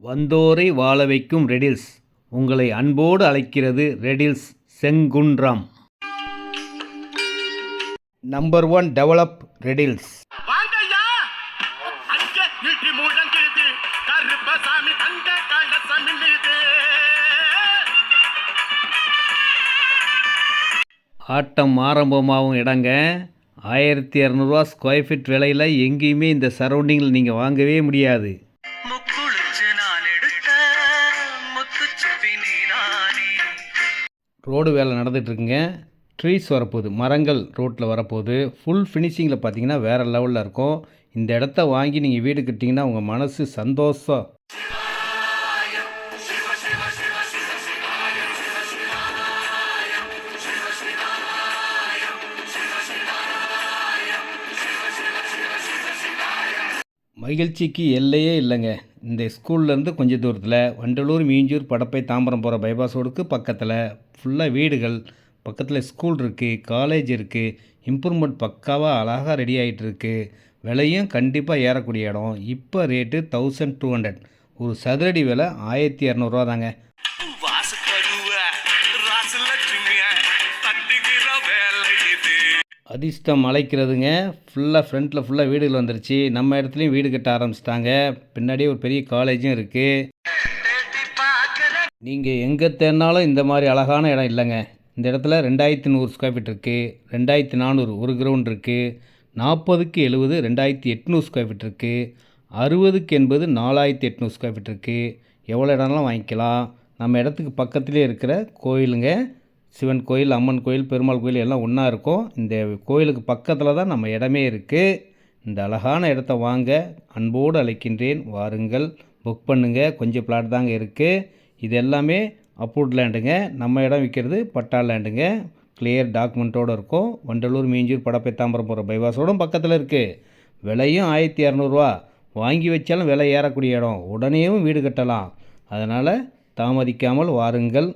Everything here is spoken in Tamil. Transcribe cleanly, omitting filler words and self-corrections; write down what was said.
வந்தோரை வாழ வைக்கும் ரெடில்ஸ் உங்களை அன்போடு அழைக்கிறது. ரெடில்ஸ் செங்குன்றம். நம்பர் 1 டெவலப் ரெடில்ஸ். ஆட்டம் ஆரம்பமாகும் இடங்க. 1200 ஸ்கொயர் ஃபீட் விலையில் எங்கேயுமே இந்த சரௌண்டிங்கில் நீங்கள் வாங்கவே முடியாது. ரோடு வேலை நடந்துகிட்ருக்குங்க. ட்ரீஸ் வரப்போகுது, மரங்கள் ரோட்டில் வரப்போகுது. ஃபுல் ஃபினிஷிங்கில் பார்த்தீங்கன்னா வேறு லெவலில் இருக்கும். இந்த இடத்த வாங்கி நீங்கள் வீடு கட்டிங்கன்னா உங்கள் மனசு சந்தோஷம். மகிழ்ச்சிக்கு எல்லையே இல்லைங்க. இந்த ஸ்கூல்லேருந்து கொஞ்சம் தூரத்தில் வண்டலூர், மீஞ்சூர், படப்பை, தாம்பரம் போகிற பைபாஸ் ரோடுக்கு பக்கத்தில் ஃபுல்லாக வீடுகள், பக்கத்தில் ஸ்கூல் இருக்குது, காலேஜ் இருக்குது. இம்ப்ரூவ்மெண்ட் பக்காவாக அழகாக ரெடி ஆகிட்டுருக்கு. விலையும் கண்டிப்பாக ஏறக்கூடிய இடம். இப்போ ரேட்டு 1200. ஒரு சதுரடி விலை 1200 தாங்க. அதிர்ஷ்டம் அழைக்கிறதுங்க. ஃப்ரண்ட்டில் ஃபுல்லாக வீடுகள் வந்துருச்சு. நம்ம இடத்துலையும் வீடு கட்ட ஆரம்பிச்சிட்டாங்க. பின்னாடியே ஒரு பெரிய காலேஜும் இருக்குது. நீங்கள் எங்கே தேடினாலும் இந்த மாதிரி அழகான இடம் இல்லைங்க. இந்த இடத்துல 2100 ஸ்கொயர் ஃபீட் இருக்குது, 2400 ஒரு கிரவுண்ட் இருக்குது, 40க்கு 70 2800 ஸ்கொயர் ஃபீட் இருக்குது, 60க்கு 80 4800 ஸ்கொயர் ஃபீட் இருக்குது. எவ்வளோ இடம்லாம் வாங்கிக்கலாம். நம்ம இடத்துக்கு பக்கத்துலேயே இருக்கிற கோயிலுங்க. சிவன் கோயில், அம்மன் கோயில், பெருமாள் கோயில் எல்லாம் ஒன்றா இருக்கும். இந்த கோயிலுக்கு பக்கத்தில் தான் நம்ம இடமே இருக்குது. இந்த அழகான இடத்த வாங்க அன்போடு அழைக்கின்றேன். வாருங்கள், புக் பண்ணுங்கள். கொஞ்சம் பிளாட் தாங்க இருக்குது. இது எல்லாமே அப்ரூவ்ட் லேண்டுங்க. நம்ம இடம் விற்கிறது பட்டா லேண்டுங்க. கிளியர் டாக்குமெண்ட்டோடு இருக்கும். வண்டலூர், மீஞ்சூர், படப்பை, தாம்பரம் போகிற பைபாஸோடும் பக்கத்தில் இருக்குது. விலையும் 1200. வாங்கி வச்சாலும் விலை ஏறக்கூடிய இடம். உடனேயும் வீடு கட்டலாம். அதனால் தாமதிக்காமல் வாருங்கள்.